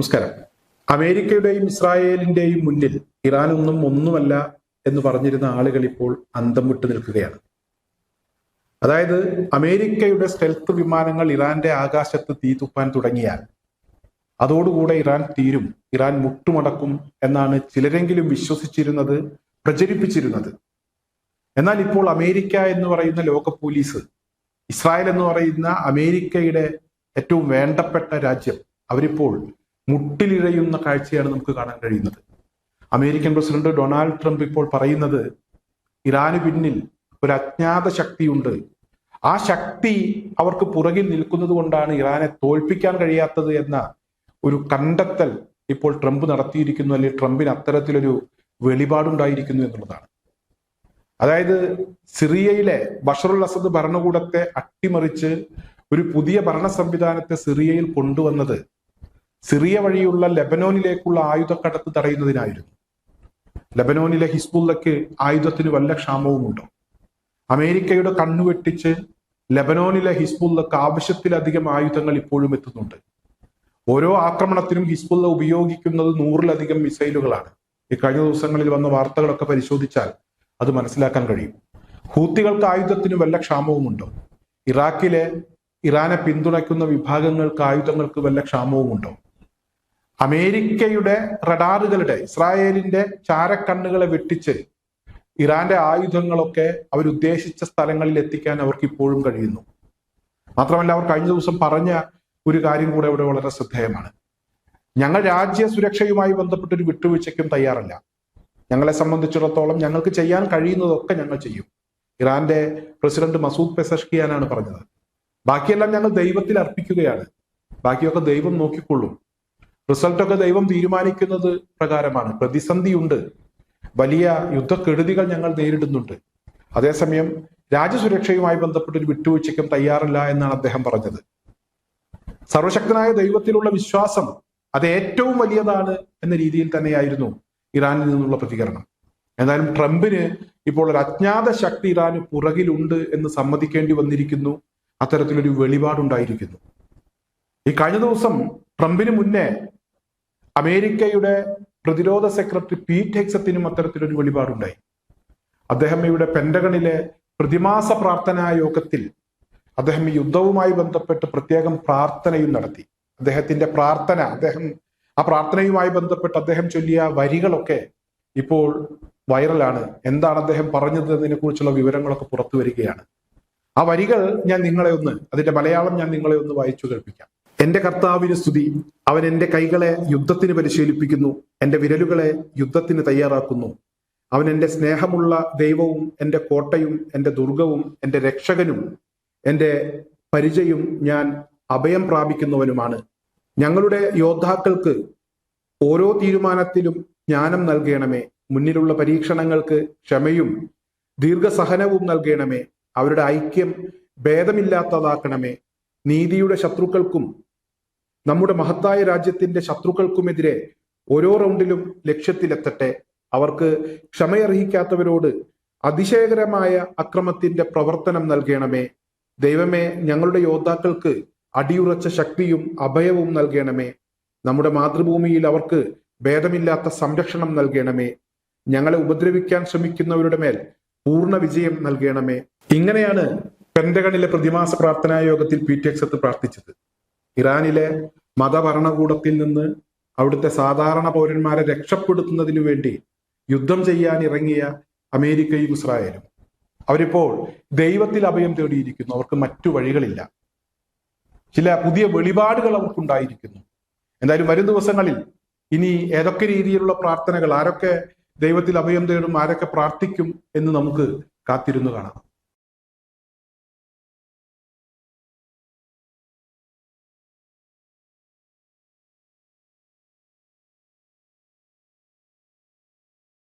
നമസ്കാരം. അമേരിക്കയുടെയും ഇസ്രായേലിന്റെയും മുന്നിൽ ഇറാനൊന്നും ഒന്നുമല്ല എന്ന് പറഞ്ഞിരുന്ന ആളുകൾ ഇപ്പോൾ അന്തം വിട്ടു നിൽക്കുകയാണ്. അതായത് അമേരിക്കയുടെ സ്റ്റെൽത്ത് വിമാനങ്ങൾ ഇറാന്റെ ആകാശത്ത് തീ തുപ്പാൻ തുടങ്ങിയാൽ അതോടുകൂടെ ഇറാൻ തീരും, ഇറാൻ മുട്ടുമടക്കും എന്നാണ് ചിലരെങ്കിലും വിശ്വസിച്ചിരുന്നത്, പ്രചരിപ്പിച്ചിരുന്നത്. എന്നാൽ ഇപ്പോൾ അമേരിക്ക എന്ന് പറയുന്ന ലോക പോലീസ്, ഇസ്രായേൽ എന്ന് പറയുന്ന അമേരിക്കയുടെ ഏറ്റവും വേണ്ടപ്പെട്ട രാജ്യം, അവരിപ്പോൾ മുട്ടിലിഴയുന്ന കാഴ്ചയാണ് നമുക്ക് കാണാൻ കഴിയുന്നത്. അമേരിക്കൻ പ്രസിഡന്റ് ഡൊണാൾഡ് ട്രംപ് ഇപ്പോൾ പറയുന്നത് ഇറാന് പിന്നിൽ ഒരു അജ്ഞാത ശക്തിയുണ്ട്, ആ ശക്തി അവർക്ക് പുറകിൽ നിൽക്കുന്നത് കൊണ്ടാണ് ഇറാനെ തോൽപ്പിക്കാൻ കഴിയാത്തത് എന്ന ഒരു കണ്ടെത്തൽ ഇപ്പോൾ ട്രംപ് നടത്തിയിരിക്കുന്നു, അല്ലെങ്കിൽ ട്രംപിന് അത്തരത്തിലൊരു വെളിപാടുണ്ടായിരിക്കുന്നു എന്നുള്ളതാണ്. അതായത് സിറിയയിലെ ബഷറുൽ അസദ് ഭരണകൂടത്തെ അട്ടിമറിച്ച് ഒരു പുതിയ ഭരണ സംവിധാനത്തെ സിറിയയിൽ കൊണ്ടുവന്നത് സിറിയ വഴിയുള്ള ലെബനോനിലേക്കുള്ള ആയുധക്കടത്ത് തടയുന്നതിനായിരുന്നു. ലെബനോനിലെ ഹിസ്ബുള്ളക്ക് ആയുധത്തിന് വല്ല ക്ഷാമവുമുണ്ടോ? അമേരിക്കയുടെ കണ്ണുവെട്ടിച്ച് ലെബനോനിലെ ഹിസ്ബുള്ളക്ക് ആവശ്യത്തിലധികം ആയുധങ്ങൾ ഇപ്പോഴും എത്തുന്നുണ്ട്. ഓരോ ആക്രമണത്തിനും ഹിസ്ബുള്ള ഉപയോഗിക്കുന്നത് 100-ലധികം മിസൈലുകളാണ്. ഈ കഴിഞ്ഞ ദിവസങ്ങളിൽ വന്ന വാർത്തകളൊക്കെ പരിശോധിച്ചാൽ അത് മനസ്സിലാക്കാൻ കഴിയും. ഹൂത്തികൾക്ക് ആയുധത്തിന് വല്ല ക്ഷാമവുമുണ്ടോ? ഇറാഖിലെ ഇറാനെ പിന്തുണയ്ക്കുന്ന വിഭാഗങ്ങൾക്ക് ആയുധങ്ങൾക്ക് വല്ല ക്ഷാമവുമുണ്ടോ? അമേരിക്കയുടെ റഡാറുകളുടെ, ഇസ്രായേലിന്റെ ചാരക്കണ്ണുകളെ വെട്ടിച്ച് ഇറാന്റെ ആയുധങ്ങളൊക്കെ അവരുദ്ദേശിച്ച സ്ഥലങ്ങളിൽ എത്തിക്കാൻ അവർക്ക് ഇപ്പോഴും കഴിയുന്നു. മാത്രമല്ല, അവർ കഴിഞ്ഞ ദിവസം പറഞ്ഞ ഒരു കാര്യം കൂടെ ഇവിടെ വളരെ ശ്രദ്ധേയമാണ്. ഞങ്ങൾ രാജ്യ സുരക്ഷയുമായി ബന്ധപ്പെട്ടൊരു വിട്ടുവീഴ്ചയ്ക്കും തയ്യാറല്ല. ഞങ്ങളെ സംബന്ധിച്ചിടത്തോളം ഞങ്ങൾക്ക് ചെയ്യാൻ കഴിയുന്നതൊക്കെ ഞങ്ങൾ ചെയ്യും. ഇറാന്റെ പ്രസിഡന്റ് മസൂദ് പെസഷ്കിയാനാണ് പറഞ്ഞത്. ബാക്കിയെല്ലാം ഞങ്ങൾ ദൈവത്തിൽ അർപ്പിക്കുകയാണ്, ബാക്കിയൊക്കെ ദൈവം നോക്കിക്കൊള്ളും. റിസൾട്ടൊക്കെ ദൈവം തീരുമാനിക്കുന്നത് പ്രകാരമാണ്. പ്രതിസന്ധിയുണ്ട്, വലിയ യുദ്ധക്കെടുതികൾ ഞങ്ങൾ നേരിടുന്നുണ്ട്. അതേസമയം രാജ്യസുരക്ഷയുമായി ബന്ധപ്പെട്ട ഒരു വിട്ടുവീഴ്ചയ്ക്കും തയ്യാറല്ല എന്നാണ് അദ്ദേഹം പറഞ്ഞത്. സർവശക്തനായ ദൈവത്തിലുള്ള വിശ്വാസം അത് ഏറ്റവും വലിയതാണ് എന്ന രീതിയിൽ തന്നെയായിരുന്നു ഇറാനിൽ നിന്നുള്ള പ്രതികരണം. എന്നാലും ട്രംപിന് ഇപ്പോൾ ഒരു അജ്ഞാത ശക്തി ഇറാന് പുറകിലുണ്ട് എന്ന് സമ്മതിക്കേണ്ടി വന്നിരിക്കുന്നു. അത്തരത്തിലൊരു വെളിപാടുണ്ടായിരിക്കുന്നു. ഈ കഴിഞ്ഞ ദിവസം ട്രംപിന് മുന്നേ അമേരിക്കയുടെ പ്രതിരോധ സെക്രട്ടറി പീറ്റ് ഹെഗ്സത്തിനും അത്തരത്തിലൊരു വെളിപാടുണ്ടായി. അദ്ദേഹം ഇവിടെ പെന്റഗണിലെ പ്രതിമാസ പ്രാർത്ഥനാ യോഗത്തിൽ അദ്ദേഹം ഈ യുദ്ധവുമായി ബന്ധപ്പെട്ട് പ്രത്യേകം പ്രാർത്ഥനയും നടത്തി. അദ്ദേഹത്തിന്റെ പ്രാർത്ഥന, ആ പ്രാർത്ഥനയുമായി ബന്ധപ്പെട്ട് അദ്ദേഹം ചൊല്ലിയ വരികളൊക്കെ ഇപ്പോൾ വൈറലാണ്. എന്താണ് അദ്ദേഹം പറഞ്ഞത് എന്നതിനെ കുറിച്ചുള്ള വിവരങ്ങളൊക്കെ പുറത്തു വരികയാണ്. ആ വരികൾ അതിന്റെ മലയാളം ഞാൻ നിങ്ങളെ ഒന്ന് വായിച്ചു കേൾപ്പിക്കാം. എന്റെ കർത്താവിന് സ്തുതി, അവൻ എന്റെ കൈകളെ യുദ്ധത്തിന് പരിശീലിപ്പിക്കുന്നു, എന്റെ വിരലുകളെ യുദ്ധത്തിന് തയ്യാറാക്കുന്നു. അവൻ എന്റെ സ്നേഹമുള്ള ദൈവവും എന്റെ കോട്ടയും എന്റെ ദുർഗവും എന്റെ രക്ഷകനും എന്റെ പരിചയും ഞാൻ അഭയം പ്രാപിക്കുന്നവനുമാണ്. ഞങ്ങളുടെ യോദ്ധാക്കൾക്ക് ഓരോ തീരുമാനത്തിലും ജ്ഞാനം നൽകണമേ. മുന്നിലുള്ള പരീക്ഷണങ്ങൾക്ക് ക്ഷമയും ദീർഘസഹനവും നൽകണമേ. അവരുടെ ഐക്യം ഭേദമില്ലാത്തതാക്കണമേ. നീതിയുടെ ശത്രുക്കൾക്കും നമ്മുടെ മഹത്തായ രാജ്യത്തിന്റെ ശത്രുക്കൾക്കുമെതിരെ ഓരോ റൗണ്ടിലും ലക്ഷ്യത്തിലെത്തട്ടെ. അവർക്ക് ക്ഷമയർഹിക്കാത്തവരോട് അതിശയകരമായ അക്രമത്തിന്റെ പ്രവർത്തനം നൽകണമേ. ദൈവമേ, ഞങ്ങളുടെ യോദ്ധാക്കൾക്ക് അടിയുറച്ച ശക്തിയും അഭയവും നൽകണമേ. നമ്മുടെ മാതൃഭൂമിയിൽ അവർക്ക് ഭേദമില്ലാത്ത സംരക്ഷണം നൽകണമേ. ഞങ്ങളെ ഉപദ്രവിക്കാൻ ശ്രമിക്കുന്നവരുടെ മേൽ പൂർണ്ണ വിജയം നൽകണമേ. ഇങ്ങനെയാണ് പെന്റഗണിലെ പ്രതിമാസ പ്രാർത്ഥനാ യോഗത്തിൽ പീറ്റ് ഹെഗ്സത്ത് പ്രാർത്ഥിച്ചത്. ഇറാനിലെ മതഭരണകൂടത്തിൽ നിന്ന് അവിടുത്തെ സാധാരണ പൗരന്മാരെ രക്ഷപ്പെടുത്തുന്നതിനു വേണ്ടി യുദ്ധം ചെയ്യാൻ ഇറങ്ങിയ അമേരിക്കയും ഇസ്രായേലും അവരിപ്പോൾ ദൈവത്തിൽ അഭയം തേടിയിരിക്കുന്നു. അവർക്ക് മറ്റു വഴികളില്ല. ചില പുതിയ വെളിപാടുകൾ അവർക്കുണ്ടായിരിക്കുന്നു. എന്തായാലും വരും ദിവസങ്ങളിൽ ഇനി ഏതൊക്കെ രീതിയിലുള്ള പ്രാർത്ഥനകൾ, ആരൊക്കെ ദൈവത്തിൽ അഭയം തേടും, ആരൊക്കെ പ്രാർത്ഥിക്കും എന്ന് നമുക്ക് കാത്തിരുന്നു കാണാം.